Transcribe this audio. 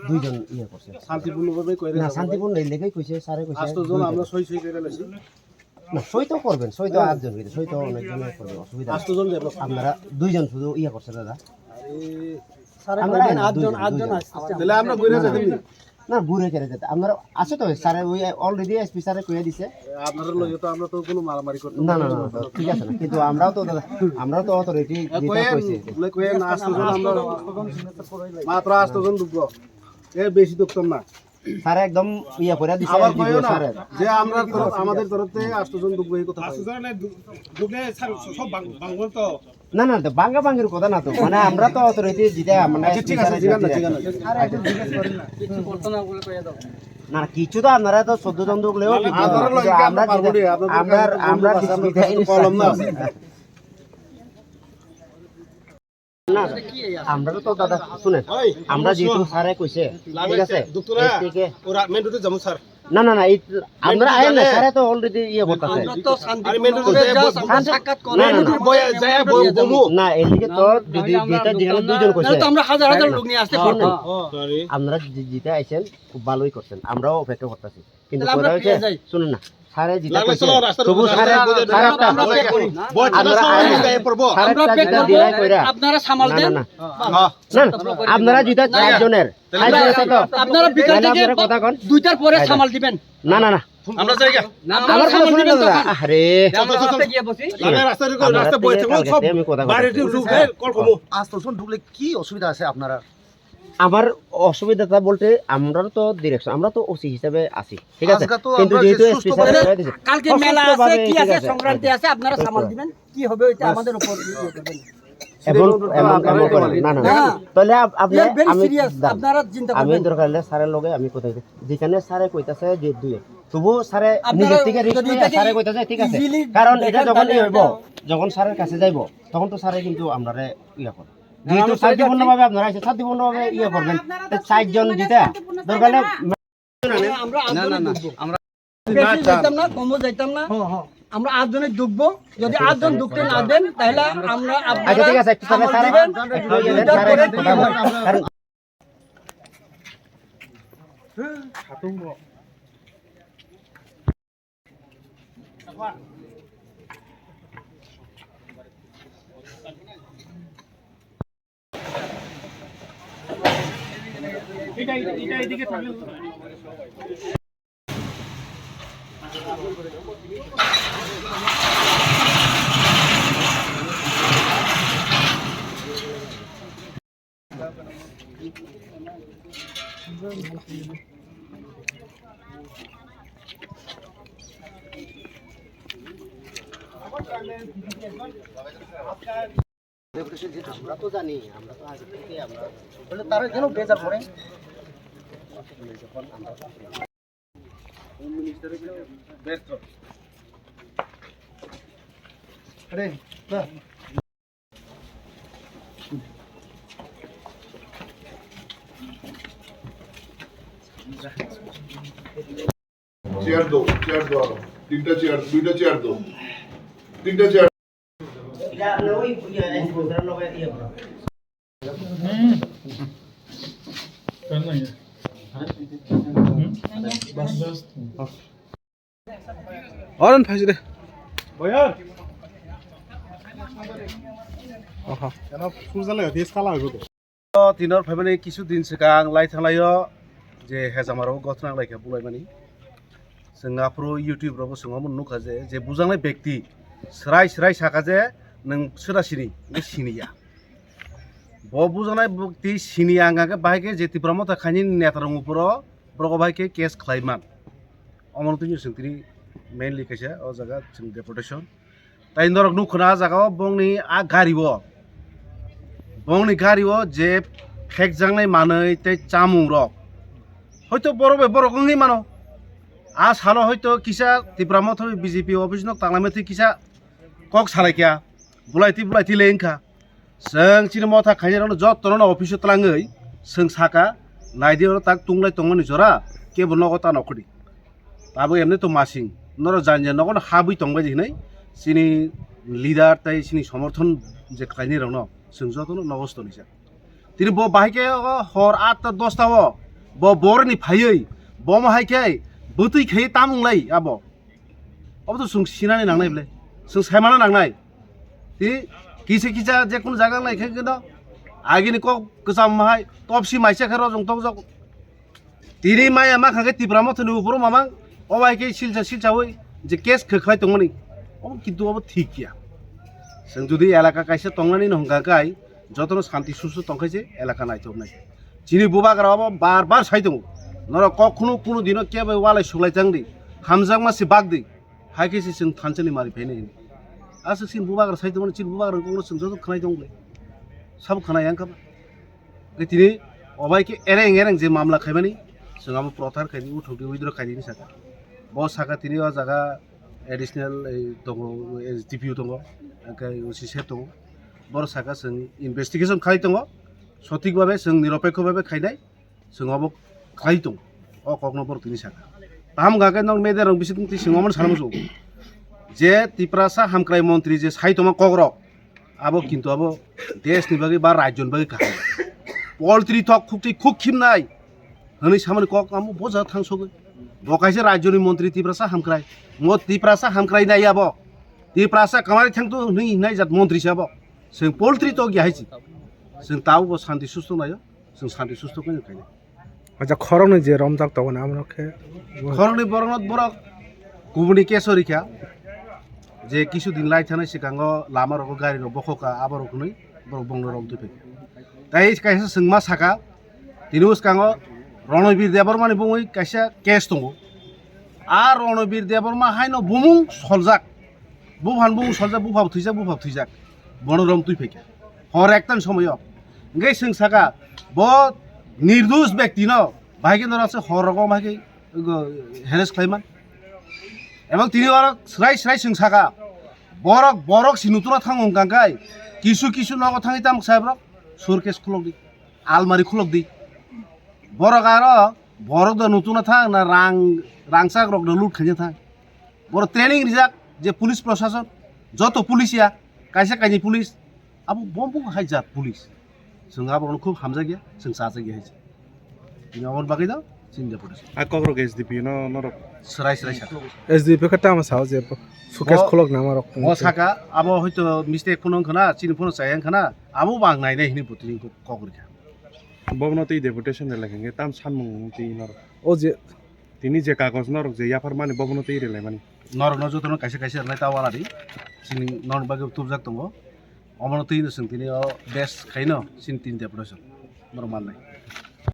দুইজন ইয়ে করছে শান্তিপূর্ণভাবে না শান্তিপূর্ণ লেগেই কইছে স্যারে কইছে আমরা সই করে লাইছি না সই তো করবেন সই তো 8 জন হইছে সই তো অনেকজন করবে অসুবিধা 8 জন যাব আপনারা দুইজন শুধু ইয়ে করছে দাদা স্যারে বলেন 8 জন আসছে তাহলে আমরা ঘুরে যেতে না ঘুরে করে যেতে আপনারা আছে তো স্যারে ওই অলরেডি এসপি স্যারে কইয়া দিছে আপনাদের লগে তো আমরা তো কোনো মারামারি করতে না না না ঠিক আছে না কিন্তু আমরাও তো অথরিটি যেটা কইছে কইয়া না 8 জন আমরা মাত্র 8 জন ঢুকবো এর বেশি ঢুকতাম না স্যার একদম ইয়া করে দিছে স্যার যে আমরা আমাদের তরফ থেকে 8 জন ঢুকবো এই কথা 8 জন ঢুকলে স্যার সব বাংবো তো না না বাঙ্গা বাঙ্গের কথা না তো মানে আমরা তো অথরিটি যেটা মানে ঠিক আছে আর একটু জিজ্ঞেস করেন না কিছু করতে না বলে কইয়া দাও না কিছু তো আপনারা তো 14 জন ঢুকলেও আমরা কলম না না আমরা তো দাদা শুনেন আমরা যেহেতু স্যারে কইছে ঠিক আছে থেকে ওরা মেন রুটে যাবো স্যার না না না আমরা আইন না স্যারে তো অলরেডি ইয়ে বলতাছে আমরা তো শান্তি মেন রুটে সাক্ষাৎ করে বয় যায় বমু না এদিকে তো যদি যেটা যেখানে দুইজন কইছে তো আমরা হাজার হাজার লোক নিয়ে আসতে পারতাম সরি আমরা যেটা আইছেন খুব ভালোই করছেন আমরাও অপেক্ষা করতেছি কিন্তু কইরা হইছে শুনুন না স্যারে যেটা কইছে তবু স্যারে আপনারা সামাল দেন না আপনারা যেটা চারজনের আপনারা বিকাল থেকে কথা কোন দুইটার পরে সামাল দিবেন না না না আমরা জায়গা আমার কথা শুনুন দাদা আরে রাস্তায় গিয়ে বসি রাস্তা বইতে সব বাইরে ঢুকে কল কমু আস্তজন ঢুকলে কি অসুবিধা আছে আপনারা আমার অসুবিধাটা বলতে আমরা তো ডিরেকশন আমরা তো ওসি হিসেবে আছি ঠিক আছে কিন্তু যেহেতু এসপি স্যার কই দিয়েছে কালকে মেলা আছে কি আছে সংক্রান্তি আছে আপনারা সামাল দিবেন কি হবে ওইটা আমাদের উপর ইয়ে করবেন এমন কাম করেন না না তাহলে আপনি আপনারা চিন্তা করবেন আমি দরকার হলে স্যারের লগে আমি কথা যেখানে স্যারে কইতাছে যে দুই তবু স্যারে নিজে থেকে রিস্ক নিয়ে স্যারে কইতাছে ঠিক আছে কারণ এটা যখনই হইব যখন স্যারের কাছে যাইব তখন তো স্যারে কিন্তু আমরারে ইয়া করে যেহেতু শান্তিপূর্ণভাবে আপনারা এসে শান্তিপূর্ণভাবে ইয়ে করবেন চারজন যেটা দরকার আমরা আমরা যাইতাম না কমও যাইতাম না আমরা 8 জনে ঢুকবো যদি 8 জন ঢুকতে না দেন তাহলে আমরা আচ্ছা ঠিক আছে একটু সময় দিবেন এটা এদিকে থাকলে আমরা তো জানি আমরা তো আগে থেকে আমরা বলে তারা যেন বেজার পড়ে হোম মিনিস্টারে ব্যর্থ আরে না চেয়ার দো তিনটা চেয়ার দুইটা চেয়ার দো তিনটা চেয়ার এটা ওই এক্সপোজার লগে দিয়ে বড় कर नहीं है बस और फाइज दे भैया ओहो केना सुरजाले देश काला हो तो तिनर फाइमाने किछु दिन सिगां लाइ थांलायो जे हेजामारो गथना लाइखा बुलायमानि जोंहाफ्रो इउटिउबरावबो सोंङामोन नुखा जे बुजांनाय व्यक्ति स्राय साखा जे नों सोरासिनि बे सिनिया बुजानाय व्यक्ति सिनिया आंगाके बाहायके जेति प्रमोता खानि नेतारंगुपुरो ब्रको बाहायके केस खालायमान अमरतुनि सोंथिनि मेनलि कैसे ओ जागा जों डेपुटेशन ताइ नरक नुखना जागाव बंनि आ गारिवो जे फेक जांनाय मानै ते चामुं रक हयतो बर'गंनि मानो आ सानो हयतो किसा तिब्रामथ बीजेपी अफिस न तांलामेथि किसा कक सालायखा बुलायथि लेंखा जों चिरमथा खायनो जतन अफिस तलाङै जों साका नायदियाव ताक तुंलाय तंगनि जरा केबो नगता नखदि ताबो एमने तो मासिं नर जान नगन हाबुई तंबाय दिनै सिनि लिडार ताई सिनि समर्थन जे खाइनि रंनो जों जतनो नगस्त निसा तिनि ब बाहायके हर 8 10 ता ब बरनि फायै ब माहायके बुतुइ खाय तामुंलाय आबो अब तो जों सिनानै नांनाय बले जों सायमाना नांनाय ति किसे किसा जे कोन जागा लायखे गनो आगिनि क गोजाम माहाय तपसि माइसा खरो जों तक जक तिनि माया मा खागे तिब्राम थनु उपर मामा अबायके सिलसावै जे केस खोख्लाय दंमोन अब किन्तु अब ठीक गया जों जुदि एलाका काइसे तंनानै नंगागाय जतनो शान्ति सुसु तंखायसे एलाका नायथबनाय जिनि बुबाग्रा अब बार बार साइदों नर कखनो कोनो दिन केबे वालाय सुलाय जांदि हामजां मासि बागदि हायकेसे जों थानचनि मारि फैने आसो सिन बुबाग्रा साइदों सिन बुबाग्रा कोनो जों जत खनाय दंले सब खनाय आंका गतिनि अबायके एरें जे मामला खायमानि जोंहाबो प्रथार खायनि उठौदि उइद्र खायनि साका ब साका तिनि अ जागा एडिशनल दङ एसडिपिउ दङ ओमफ्राय ओसिसे दङ बर साका जों इनभेस्टिगेशन खाय दङ सঠিক ভাবে जों निरपेक्ष भाবে खायनाय जोंहाबो खाय दङ अ कखनो बर तिनि साका ताम गागे नं मेदेर बिसित ति सिङावमोन सानमो जे तिप्रासा हामक्राय मन्त्री जे साइतमा कग्र आबो किन्तु आबो देशनि बागै बा राज्यनि बागै खाय पोल्ट्री थक खुक्ति खुखिमनाय हनै सामने कक आमो बजा थांसगै बकाइसे राज्यनि मन्त्री तिप्रासा हामक्राय म तिप्रासा हामक्राय नाय आबो तिप्रासा कमारि थांतो नै नाय जात मन्त्री साबो जों पोल्ट्री तो गिहायसि जों तावबो शान्ति सुस्थ नायो जों शान्ति सुस्थ खैनो खायनो আচ্ছা খরনে যে রমজাক তখন আমরাকে खरंनि बरंत बरक गुबुननि केसरिखा जे किछु दिन लाइ थानाय सिगाङ लामा रग गारि रग बखका आबर रगनै बर बंनो रग दुफे ताइ काइसा सोंमा साका तिनुस काङ रणबीर देबरमानि बुङै काइसा केस दङ आ रणबीर देबरमा हायनो बुमुं सलजाक बुफान बुमुं सलजाक बुफाब थैजाक बनरम दुफे हर एकतान समय गै सों साका ब निर्दोष व्यक्ति न भाइके नरासे हरग माके हेरेस खाइमान एबं तिनि अरक स्राय सों साका बरक सिनुतुना थांगं गांगाय किसु नग थाङै ताम साहेब सुरकेस खुलक दि आलमारि खुलक दि बरक आरो बरक द नुतुना थां ना रांसाक रक द लुट खाइनो थां बर ट्रेनिं रिजाक जे पुलिस प्रशासन जत पुलिसिया काइसे पुलिस अब बमबु हाइजा पुलिस जों आबरन खूब हामजा गया जों साजा गया हाइजा तिनि अमन बागै दा चिन्ता पड़े आ कग्र एसडिपि न स्राय साका এসডিপি কে তামা সাও যে সুকেশ খলক না আমার म साका अब हयतो मिस्टेक फोन खना चिनि फोन चायन खना आबो बां नायनाय हिनि बुतिनि कग्रिखा बबनते डेपुटेशन लेखेंगे ताम सानमुं ति नर ও যে तिनी जे कागज नर जे याफार माने बबनते इरेलाय माने नर न जतनो काइसे रनाय तावाला दि चिनि नन बागे तुबजाक दङ अमनते हिनो सों तिनि बेस्ट खाइनो चिन 3 डेपुटेशन नर माननाय